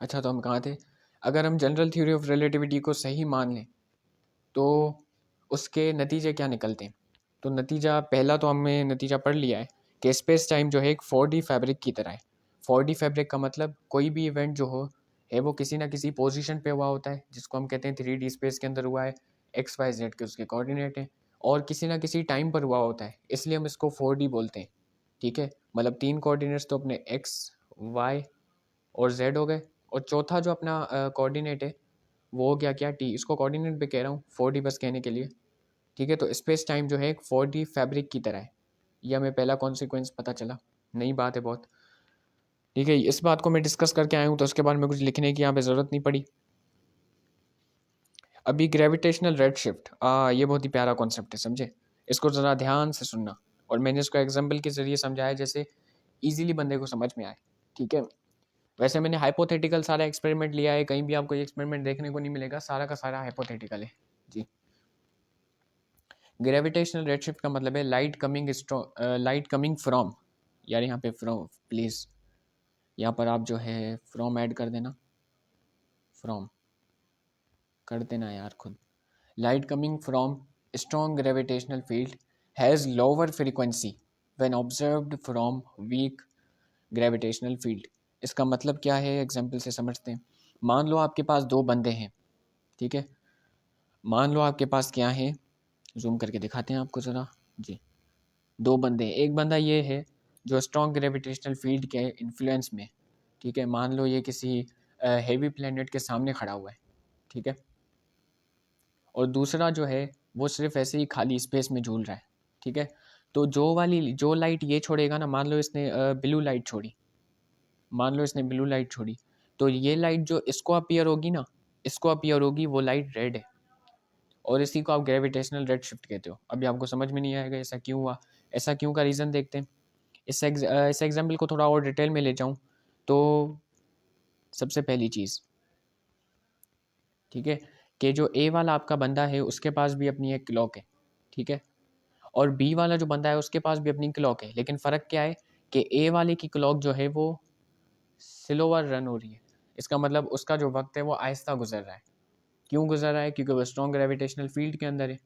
अच्छा, तो हम कहाँ थे? अगर हम जनरल थ्योरी ऑफ रिलेटिविटी को सही मान लें तो उसके नतीजे क्या निकलते हैं? तो नतीजा पहला तो हमने नतीजा पढ़ लिया है कि स्पेस टाइम जो है एक 4D फैब्रिक की तरह है। 4D फैब्रिक का मतलब कोई भी इवेंट जो हो है वो किसी ना किसी पोजीशन पे हुआ होता है, जिसको हम कहते हैं 3D स्पेस के अंदर हुआ है, एक्स वाई जेड के उसके कोऑर्डिनेट हैं, और किसी ना किसी टाइम पर हुआ होता है, इसलिए हम इसको 4D बोलते हैं। ठीक है, मतलब तीन कोऑर्डिनेट्स तो अपने एक्स, वाई और जेड हो गए, और चौथा जो अपना कोऑर्डिनेट है वो हो गया क्या, टी। इसको कोऑर्डिनेट पे कह रहा हूँ 4D बस कहने के लिए। ठीक है, तो स्पेस टाइम जो है एक 4D फैब्रिक की तरह है। ये हमें पहला कॉन्सिक्वेंस पता चला, नई बात है बहुत। ठीक है, इस बात को मैं डिस्कस करके आया हूँ तो उसके बारे में कुछ लिखने की यहाँ पे ज़रूरत नहीं पड़ी। अभी ग्रेविटेशनल रेड शिफ्ट, ये बहुत ही प्यारा कॉन्सेप्ट है, समझे? इसको ज़रा ध्यान से सुनना, और मैंने इसको एग्जाम्पल के ज़रिए समझाया जैसे ईजिली बंदे को समझ में आए। ठीक है, वैसे मैंने हाइपोथेटिकल सारा एक्सपेरिमेंट लिया है, कहीं भी आपको ये एक्सपेरिमेंट देखने को नहीं मिलेगा, सारा का सारा हाइपोथेटिकल है जी। ग्रेविटेशनल रेडशिफ्ट का मतलब है लाइट कमिंग फ्रॉम, यार यहाँ पे फ्रॉम प्लीज़, यहाँ पर आप जो है फ्रॉम ऐड कर देना, फ्रॉम कर देना यार खुद। Light coming from strong gravitational field has lower frequency when observed from weak gravitational field. इसका मतलब क्या है, एग्जाम्पल से समझते हैं। मान लो आपके पास दो बंदे हैं, ठीक है, मान लो आपके पास क्या है, जूम करके दिखाते हैं आपको ज़रा जी। दो बंदे हैं, एक बंदा ये है जो स्ट्रॉन्ग ग्रेविटेशनल फील्ड के इन्फ्लुएंस में, ठीक है, मान लो ये किसी हेवी प्लेनेट के सामने खड़ा हुआ है, ठीक है, और दूसरा जो है वो सिर्फ ऐसे ही खाली स्पेस में झूल रहा है। ठीक है, तो जो लाइट ये छोड़ेगा ना, मान लो इसने ब्लू लाइट छोड़ी, मान लो इसने ब्लू लाइट छोड़ी, तो ये लाइट जो इसको अपीयर होगी ना, इसको अपीयर होगी, वो लाइट रेड है, और इसी को आप ग्रेविटेशनल रेड शिफ्ट कहते हो। अभी आपको समझ में नहीं आएगा ऐसा क्यों हुआ, ऐसा क्यों का रीज़न देखते हैं। इस एग्जाम्पल को थोड़ा और डिटेल में ले जाऊं तो सबसे पहली चीज़, ठीक है, कि जो ए वाला आपका बंदा है उसके पास भी अपनी एक क्लॉक है, ठीक है, और बी वाला जो बंदा है उसके पास भी अपनी क्लॉक है, लेकिन फ़र्क क्या है कि ए वाले की क्लॉक जो है वो स्लोअर रन हो रही है। इसका मतलब उसका जो वक्त है वो आहिस्ता गुजर रहा है। क्यों गुजर रहा है? क्योंकि वो स्ट्रॉन्ग ग्रेविटेशनल फील्ड के अंदर है,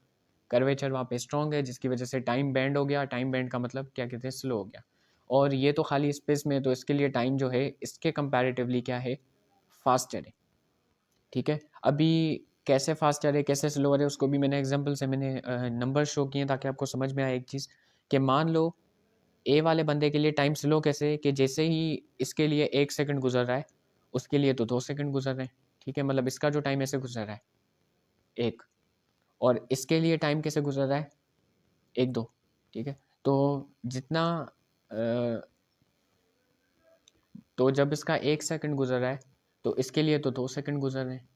कर्वेचर वहाँ पे स्ट्रॉन्ग है, जिसकी वजह से टाइम बैंड हो गया। टाइम बैंड का मतलब क्या कहते हैं, स्लो हो गया। और ये तो खाली स्पेस में है, तो इसके लिए टाइम जो है इसके कंपैरेटिवली क्या है, फास्टर है। ठीक है, अभी कैसे फास्टर है कैसे स्लोअर है उसको भी मैंने एग्जांपल से मैंने नंबर शो किए ताकि आपको समझ में आए एक चीज़, कि मान लो ए वाले बंदे के लिए टाइम स्लो कैसे है, कि जैसे ही इसके लिए 1 सेकंड गुजर रहा है उसके लिए तो 2 सेकंड गुजर रहे हैं। ठीक है, मतलब इसका जो टाइम ऐसे गुजर रहा है एक, और इसके लिए टाइम कैसे गुजर रहा है, 1 2। ठीक है, तो जितना अ, तो जब इसका 1 सेकंड गुजर रहा है तो इसके लिए तो 2 सेकंड गुजर रहे हैं।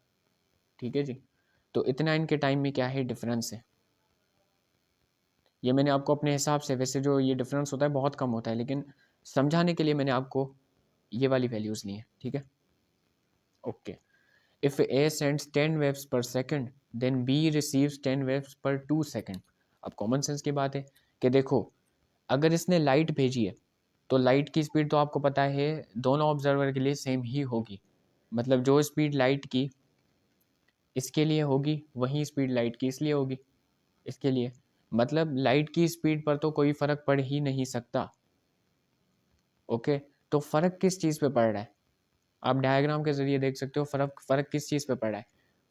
ठीक है जी, तो इतना इनके टाइम में क्या है, डिफरेंस है। ये मैंने आपको अपने हिसाब से, वैसे जो ये डिफरेंस होता है बहुत कम होता है, लेकिन समझाने के लिए मैंने आपको ये वाली वैल्यूज़ ली हैं। ठीक है, okay. If A sends 10 waves per second then B receives 10 waves पर 2 सेकंड। अब कॉमन सेंस की बात है कि देखो, अगर इसने लाइट भेजी है तो लाइट की स्पीड तो आपको पता है दोनों ऑब्जर्वर के लिए सेम ही होगी। मतलब जो स्पीड लाइट की इसके लिए होगी वही स्पीड लाइट की इसलिए होगी, इसके लिए। मतलब लाइट की स्पीड पर तो कोई फ़र्क पड़ ही नहीं सकता। ओके, तो फ़र्क किस चीज़ पे पड़ रहा है, आप डायग्राम के ज़रिए देख सकते हो। फ़र्क फ़र्क किस चीज़ पे पड़ रहा है,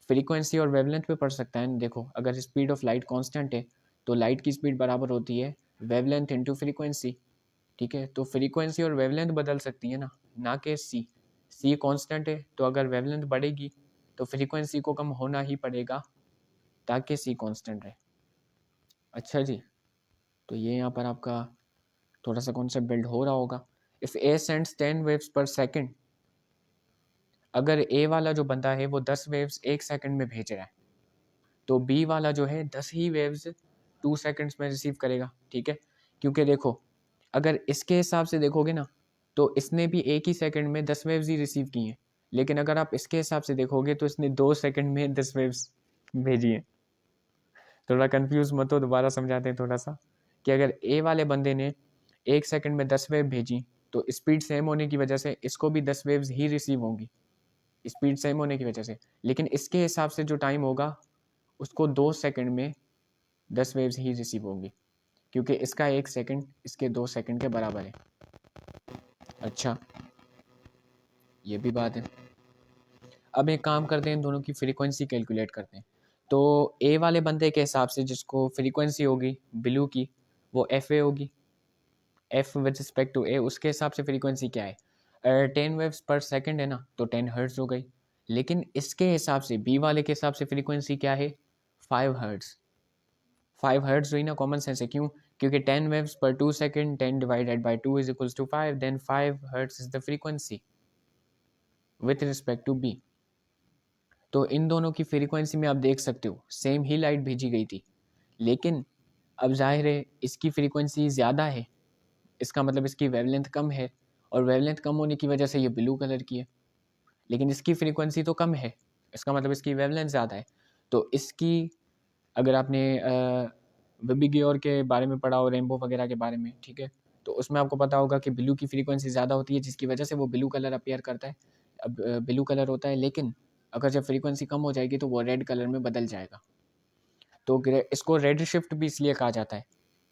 फ्रीक्वेंसी और वेवलेंथ पे पड़ सकता है। देखो, अगर स्पीड ऑफ लाइट कांस्टेंट है तो लाइट की स्पीड बराबर होती है वेवलेंथ इनटू फ्रीक्वेंसी। ठीक है, तो फ्रीक्वेंसी और वेवलेंथ बदल सकती है ना कि सी। सी कांस्टेंट है, तो अगर वेवलेंथ बढ़ेगी तो फ्रीक्वेंसी को कम होना ही पड़ेगा ताकि सी कांस्टेंट रहे। अच्छा जी, तो ये यहाँ पर आपका थोड़ा सा कॉन्सेप्ट बिल्ड हो रहा होगा। If A sends 10 waves per second, अगर ए वाला जो बंदा है वो 10 वेव्स 1 सेकंड में भेज रहा है तो बी वाला जो है 10 ही वेव्स 2 सेकंड्स में रिसीव करेगा। ठीक है, क्योंकि देखो, अगर इसके हिसाब से देखोगे ना तो इसने भी एक ही सेकंड में 10 वेव्स ही रिसीव की हैं, लेकिन अगर आप इसके हिसाब से देखोगे तो इसने 2 सेकंड में 10 वेव्स भेजी हैं। थोड़ा कंफ्यूज मत हो, दोबारा समझाते हैं थोड़ा सा, कि अगर ए वाले बंदे ने 1 सेकंड में 10 वेव भेजी तो स्पीड सेम होने की वजह से इसको भी 10 वेव्स ही रिसीव होंगी। स्पीड सेम होने की वजह से, लेकिन इसके हिसाब से जो टाइम होगा उसको 2 सेकंड में 10 वेव्स ही रिसीव होंगी, क्योंकि इसका 1 सेकंड इसके 2 सेकंड के बराबर है। अच्छा, ये भी बात है। अब एक काम करते हैं, इन दोनों की फ्रीक्वेंसी कैलकुलेट करते हैं। तो ए वाले बंदे के हिसाब से जिसको फ्रीक्वेंसी होगी ब्लू की वो एफ ए होगी, एफ विद रिस्पेक्ट टू ए, उसके हिसाब से फ्रीक्वेंसी क्या है 10 वेव्स पर सेकंड है ना, तो 10 हर्ट्ज हो गई। लेकिन इसके हिसाब से बी वाले के हिसाब से फ्रीक्वेंसी क्या है 5 हर्ट्ज। 5 हर्ट्ज हुई ना, कॉमन सेंस है, क्यों? क्योंकि 10 वेव्स पर 2 second, 10 divided by 2 is equals to 5, then 5 hertz is the frequency with respect to B. तो इन दोनों की फ्रीक्वेंसी में आप देख सकते हो सेम ही लाइट भेजी गई थी, लेकिन अब जाहिर है इसकी फ्रीक्वेंसी ज़्यादा है, इसका मतलब इसकी वेवलेंथ कम है, और वेवलेंथ कम होने की वजह से ये ब्लू कलर की है। लेकिन इसकी फ्रीक्वेंसी तो कम है, इसका मतलब इसकी वेवलेंथ ज़्यादा है। तो इसकी, अगर आपने विबी गियोर के बारे में पढ़ा हो, रेनबो वगैरह के बारे में, ठीक है, तो उसमें आपको पता होगा कि ब्लू की फ्रीक्वेंसी ज़्यादा होती है, जिसकी वजह से वो ब्लू कलर अपीयर करता है। अब ब्लू कलर होता है, लेकिन अगर जब फ्रीक्वेंसी कम हो जाएगी तो वो रेड कलर में बदल जाएगा। तो इसको रेड शिफ्ट भी इसलिए कहा जाता है,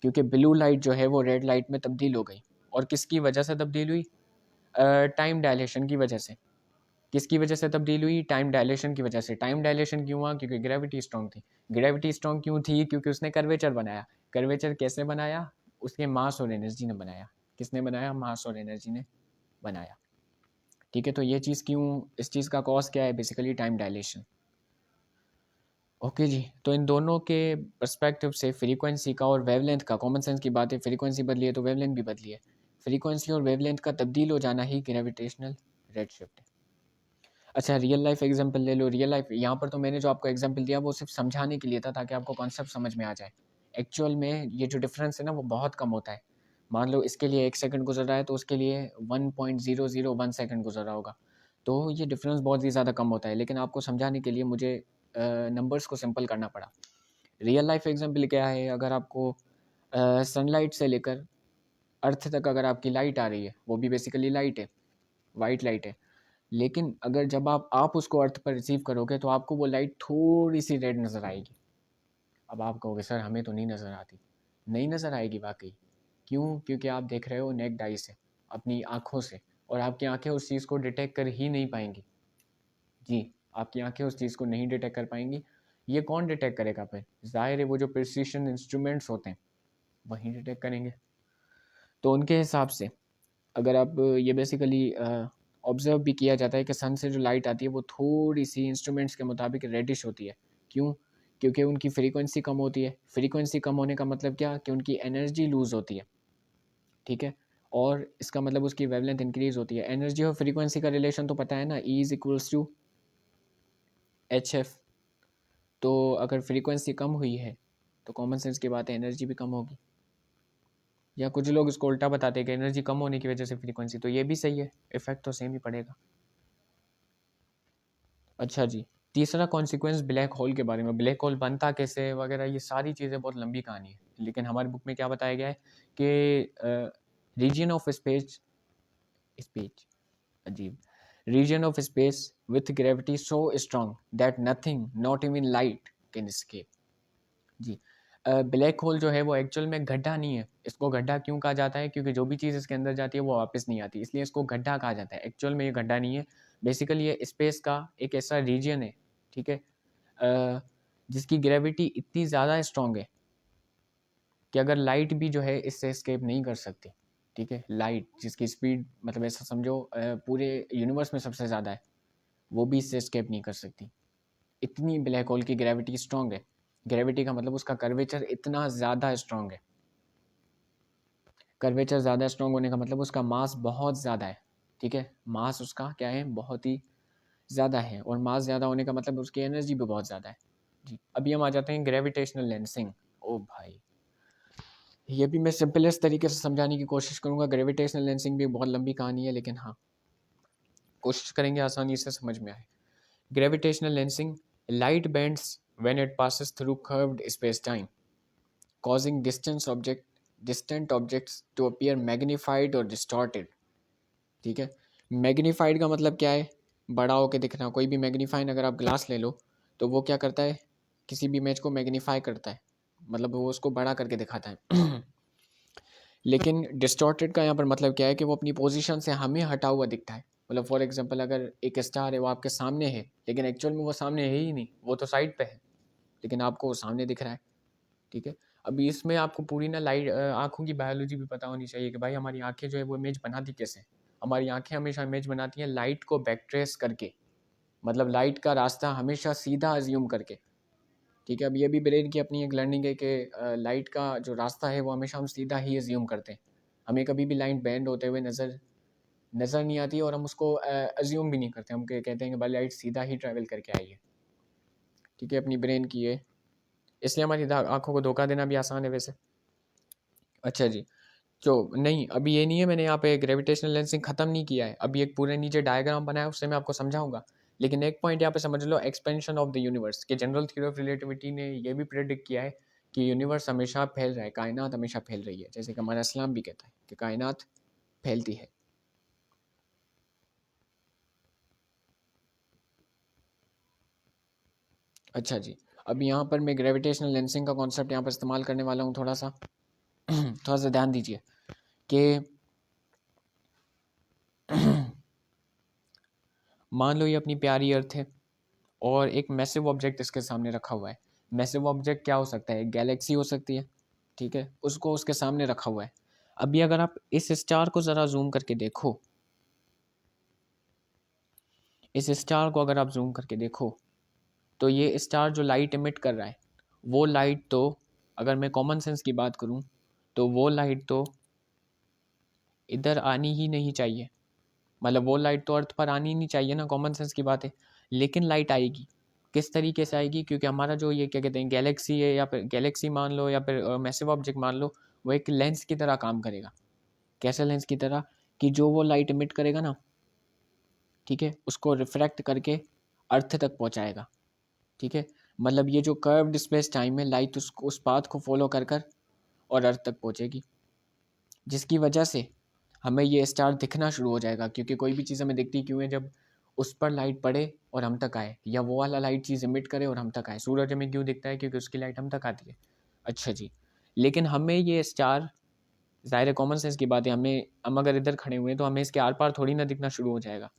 क्योंकि ब्लू लाइट जो है वो रेड लाइट में तब्दील हो गई। और किसकी वजह से तब्दील हुई? टाइम डायलेशन की वजह से। किसकी वजह से तब्दील हुई? टाइम डायलेशन की वजह से। टाइम डायलेशन क्यों हुआ? क्योंकि ग्रेविटी स्ट्रॉन्ग थी। ग्रेविटी स्ट्रॉन्ग क्यों थी? क्योंकि उसने कर्वेचर बनाया। कर्वेचर कैसे बनाया? उसके मास और एनर्जी ने बनाया। किसने बनाया? मास और एनर्जी ने बनाया। ठीक है, तो ये चीज़ क्यों, इस चीज़ का कॉज क्या है? Basically time dilation. ओके जी, तो इन दोनों के पर्सपेक्टिव से फ्रीक्वेंसी का और वेवलेंथ का, कॉमन सेंस की बात है, फ्रीक्वेंसी बदली है तो वेवलेंथ भी बदली है। फ्रीक्वेंसी और वेवलेंथ का तब्दील हो जाना ही ग्रेविटेशनल रेडशिफ्ट है। अच्छा, रियल लाइफ एग्जांपल ले लो। रियल लाइफ, यहाँ पर तो मैंने जो आपको एग्जांपल दिया वो सिर्फ समझाने के लिए था, ताकि आपको कॉन्सेप्ट समझ में आ जाए। एक्चुअल में ये जो डिफरेंस है ना वो बहुत कम होता है। मान लो इसके लिए 1 सेकंड गुजर रहा है, तो उसके लिए 1.001 सेकंड गुजर रहा होगा। तो ये डिफरेंस बहुत ही ज़्यादा कम होता है, लेकिन आपको समझाने के लिए मुझे नंबर्स को सिंपल करना पड़ा। रियल लाइफ एग्जांपल क्या है? अगर आपको सनलाइट से लेकर अर्थ तक अगर आपकी लाइट आ रही है, वो भी बेसिकली लाइट है, वाइट लाइट है, लेकिन अगर जब आप उसको अर्थ पर रिसीव करोगे तो आपको वो लाइट थोड़ी सी रेड नज़र आएगी। अब आप कहोगे सर हमें तो नहीं नज़र आती। नहीं नज़र आएगी वाकई। क्यों? क्योंकि आप देख रहे हो नेक्ड आई से, अपनी आँखों से, और आपकी आँखें उस चीज़ को डिटेक्ट कर ही नहीं पाएंगी। जी, आपकी आँखें उस चीज़ को नहीं डिटेक्ट कर पाएंगी। ये कौन डिटेक्ट करेगा फिर? ज़ाहिर है वो जो प्रिसिशन इंस्ट्रूमेंट्स होते हैं वही डिटेक्ट करेंगे। तो उनके हिसाब से अगर आप ये बेसिकली ऑब्ज़र्व भी किया जाता है कि सन से जो लाइट आती है वो थोड़ी सी इंस्ट्रूमेंट्स के मुताबिक रेडिश होती है। क्यों? क्योंकि उनकी फ्रीक्वेंसी कम होती है। फ्रीक्वेंसी कम होने का मतलब क्या? कि उनकी एनर्जी लूज़ होती है, ठीक है? और इसका मतलब उसकी वेवलेंथ इंक्रीज़ होती है। एनर्जी और फ्रीक्वेंसी का रिलेशन तो पता है ना, E is equals to H F. तो अगर फ्रीक्वेंसी कम हुई है तो कॉमन सेंस की बात है एनर्जी भी कम होगी। या कुछ लोग इसको उल्टा बताते हैं कि एनर्जी कम होने की वजह से फ्रीक्वेंसी, तो ये भी सही है, इफेक्ट तो सेम ही पड़ेगा। अच्छा जी, तीसरा कॉन्सिक्वेंस ब्लैक होल के बारे में। ब्लैक होल बनता कैसे वगैरह, ये सारी चीज़ें बहुत लंबी कहानी है, लेकिन हमारी बुक में क्या बताया गया है कि रीजन ऑफ स्पेस, स्पेस अजीब, region of space with gravity so strong that nothing not even light can escape। जी, ब्लैक होल जो है वो एक्चुअल में गड्ढा नहीं है। इसको गड्ढा क्यों कहा जाता है? क्योंकि जो भी चीज़ इसके अंदर जाती है वो वापस नहीं आती, इसलिए इसको गड्ढा कहा जाता है। एक्चुअल में ये गड्ढा नहीं है, बेसिकली ये स्पेस का एक ऐसा रीजन है, ठीक है, जिसकी ग्रेविटी इतनी ज़्यादा स्ट्रॉन्ग है कि अगर लाइट भी जो है इससे एस्केप नहीं कर सकती। ठीक है, लाइट जिसकी स्पीड मतलब ऐसा समझो पूरे यूनिवर्स में सबसे ज़्यादा है, वो भी इससे एस्केप नहीं कर सकती। इतनी ब्लैक होल की ग्रेविटी स्ट्रॉन्ग है। ग्रेविटी का मतलब उसका कर्वेचर इतना ज़्यादा स्ट्रॉन्ग है। कर्वेचर ज़्यादा स्ट्रॉन्ग होने का मतलब उसका मास बहुत ज़्यादा है। ठीक है, मास उसका क्या है? बहुत ही ज़्यादा है, और मास ज़्यादा होने का मतलब उसकी एनर्जी भी बहुत ज़्यादा है। जी, अभी हम आ जाते हैं ग्रेविटेशनल लेंसिंग। ओ भाई, ये भी मैं सिंपलेस्ट तरीके से समझाने की कोशिश करूँगा। ग्रेविटेशनल लेंसिंग भी बहुत लंबी कहानी है, लेकिन हाँ, कोशिश करेंगे आसानी से समझ में आए। Gravitational lensing, light bends when it passes through curved space time, causing distant objects to appear magnified or distorted। ठीक है, मैग्नीफाइड का मतलब क्या है? बड़ा होके दिखना। कोई भी मैग्नीफाइंग अगर आप ग्लास ले लो तो वो क्या करता है, किसी भी इमेज को मैग्नीफाई करता है, मतलब वो उसको बड़ा करके दिखाता है। लेकिन डिस्टॉर्टेड का यहाँ पर मतलब क्या है कि वो अपनी पोजीशन से हमें हटा हुआ दिखता है। मतलब फॉर एग्जांपल अगर एक स्टार है वो आपके सामने है, लेकिन एक्चुअल में वो सामने है ही नहीं, वो तो साइड पे है, लेकिन आपको वो सामने दिख रहा है। ठीक है, अभी इसमें आपको पूरी ना लाइट आँखों की बायोलॉजी भी पता होनी चाहिए कि भाई हमारी आँखें जो है वो इमेज बनाती कैसे हैं। हमारी आँखें हमेशा इमेज बनाती हैं लाइट को बैकट्रेस करके, मतलब लाइट का रास्ता हमेशा सीधा अज्यूम करके। ठीक है, अब ये भी ब्रेन की अपनी एक लर्निंग है कि लाइट का जो रास्ता है वो हमेशा हम सीधा ही अज्यूम करते हैं। हमें कभी भी लाइट बेंड होते हुए नज़र नज़र नहीं आती और हम उसको अज्यूम भी नहीं करते। हम कहते हैं कि भाई लाइट सीधा ही ट्रैवल करके आई है। ठीक है, अपनी ब्रेन की है, इसलिए हमारी आंखों को धोखा देना भी आसान है वैसे। अच्छा जी, तो नहीं अभी ये नहीं है, मैंने यहाँ पे ग्रेविटेशनल लेंसिंग ख़त्म नहीं किया है, अभी एक पूरे नीचे डायग्राम बनाया उससे मैं आपको समझाऊंगा। लेकिन एक पॉइंट यहाँ पे समझ लो, एक्सपेंशन ऑफ द यूनिवर्स के जनरल थ्योरी ऑफ रिलेटिविटी ने ये भी प्रेडिक्ट किया है कि यूनिवर्स हमेशा फैल रहा है, कायनात हमेशा फैल रही है, जैसे कि हमारा इस्लाम भी कहता है कि कायनात फैलती है। अच्छा जी, अब यहाँ पर मैं ग्रेविटेशनल लेंसिंग का कॉन्सेप्ट यहाँ पर इस्तेमाल करने वाला हूँ थोड़ा सा। थोड़ा सा ध्यान दीजिए कि मान लो ये अपनी प्यारी अर्थ है और एक मैसिव ऑब्जेक्ट इसके सामने रखा हुआ है। मैसिव ऑब्जेक्ट क्या हो सकता है, गैलेक्सी हो सकती है। ठीक है, उसको उसके सामने रखा हुआ है। अभी अगर आप इस स्टार को ज़रा जूम करके देखो, इस स्टार को अगर आप जूम करके देखो तो ये स्टार जो लाइट इमिट कर रहा है, वो लाइट तो, अगर मैं कॉमन सेंस की बात करूं तो वो लाइट तो इधर आनी ही नहीं चाहिए, मतलब वो लाइट तो अर्थ पर आनी ही नहीं चाहिए ना, कॉमन सेंस की बात है। लेकिन लाइट आएगी, किस तरीके से आएगी, क्योंकि हमारा जो ये क्या कहते हैं गैलेक्सी है, या फिर गैलेक्सी मान लो या फिर मैसिव ऑब्जेक्ट मान लो, वो एक लेंस की तरह काम करेगा। कैसे लेंस की तरह, कि जो वो लाइट इमिट करेगा ना, ठीक है, उसको रिफ्रैक्ट करके अर्थ तक पहुंचाएगा। ठीक है, मतलब ये जो कर्व्ड स्पेस टाइम है, लाइट उसको उस पाथ को फॉलो कर कर और अर्थ तक पहुंचेगी, जिसकी वजह से हमें ये स्टार दिखना शुरू हो जाएगा। क्योंकि कोई भी चीज़ हमें दिखती क्यों है, जब उस पर लाइट पड़े और हम तक आए, या वो वाला लाइट चीज़ इमिट करे और हम तक आए। सूरज हमें क्यों दिखता है, क्योंकि उसकी लाइट हम तक आती है। अच्छा जी, लेकिन हमें ये स्टार, ज़ाहिर कॉमन सेंस की बात है, हम अगर इधर खड़े हुए हैं तो हमें इसके आर पार थोड़ी ना दिखना शुरू हो जाएगा।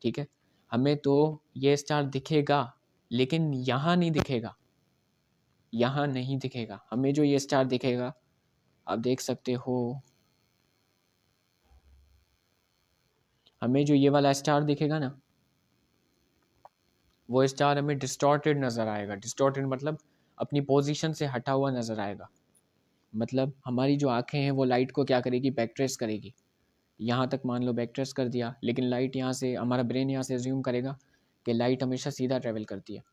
ठीक है, हमें तो ये स्टार दिखेगा, लेकिन यहाँ नहीं दिखेगा, यहाँ नहीं दिखेगा। हमें जो ये स्टार दिखेगा, आप देख सकते हो, हमें जो ये वाला स्टार दिखेगा ना, वो स्टार हमें डिस्टॉर्टेड नज़र आएगा। डिस्टॉर्टेड मतलब अपनी पोजीशन से हटा हुआ नज़र आएगा। मतलब हमारी जो आंखें हैं वो लाइट को क्या करेगी, बैकट्रेस करेगी। यहाँ तक मान लो बैकट्रेस कर दिया, लेकिन लाइट यहाँ से, हमारा ब्रेन यहाँ से अज्यूम करेगा कि लाइट हमेशा सीधा ट्रैवल करती है,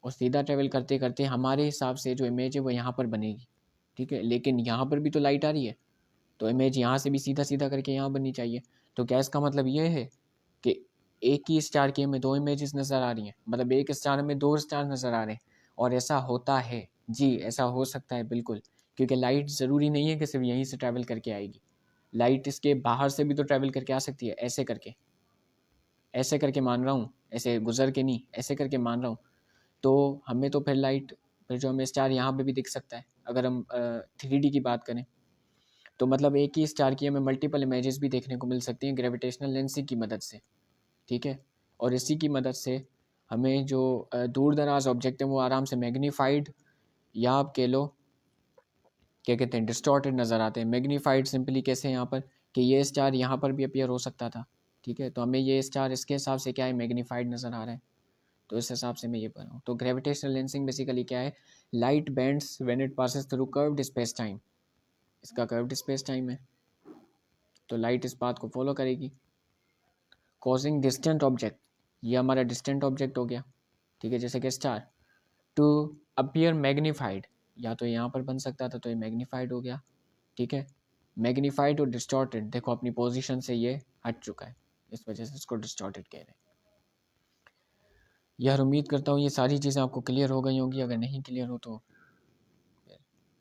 और सीधा ट्रैवल करते करते हमारे हिसाब से जो इमेज है वो यहाँ पर बनेगी। ठीक है, लेकिन यहाँ पर भी तो लाइट आ रही है, तो इमेज यहाँ से भी सीधा सीधा करके यहाँ बननी चाहिए। तो क्या इसका मतलब ये है कि एक ही स्टार की हमें दो इमेजेस नज़र आ रही हैं, मतलब एक स्टार में दो स्टार नज़र आ रहे हैं। और ऐसा होता है जी, ऐसा हो सकता है बिल्कुल, क्योंकि लाइट ज़रूरी नहीं है कि सिर्फ यहीं से ट्रैवल करके आएगी। लाइट इसके बाहर से भी तो ट्रैवल करके आ सकती है, ऐसे करके, ऐसे करके मान रहा हूँ, ऐसे गुजर के नहीं, ऐसे करके मान रहा हूँ। तो हमें तो फिर लाइट, फिर जो हमें स्टार यहाँ पे भी दिख सकता है अगर हम 3D की बात करें। तो मतलब एक ही स्टार की हमें मल्टीपल इमेजेस भी देखने को मिल सकती हैं ग्रेविटेशनल लेंसिंग की मदद से। ठीक है, और इसी की मदद से हमें जो दूर दराज ऑब्जेक्ट हैं वो आराम से मैग्नीफाइड, या आप कह लो क्या कहते हैं डिस्टॉर्टेड नज़र आते हैं। मैग्नीफाइड सिंपली कैसे, यहाँ पर कि ये स्टार यहाँ पर भी अपीयर हो सकता था। ठीक है, तो हमें ये स्टार इसके हिसाब से क्या है, मैग्नीफाइड नज़र आ रहा है, तो इस हिसाब से मैं ये पढ़ रहा हूँ। तो ग्रेविटेशनल लेंसिंग बेसिकली क्या है, light bends when it passes through curved space time. इसका कर्व्ड स्पेस टाइम है, तो लाइट इस बात को फॉलो करेगी, कॉजिंग डिस्टेंट ऑब्जेक्ट, ये हमारा डिस्टेंट ऑब्जेक्ट हो गया। ठीक है, जैसे कि स्टार टू अपीयर मैग्नीफाइड, या तो यहाँ पर बन सकता था, तो ये मैग्नीफाइड हो गया। ठीक है, मैग्नीफाइड और डिस्टॉर्टेड, देखो अपनी पोजीशन से ये हट चुका है, इस वजह से इसको डिस्टॉर्टेड कह रहे हैं। यार उम्मीद करता हूँ ये सारी चीज़ें आपको क्लियर हो गई होंगी, अगर नहीं क्लियर हो तो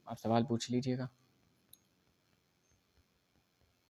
आप सवाल पूछ लीजिएगा।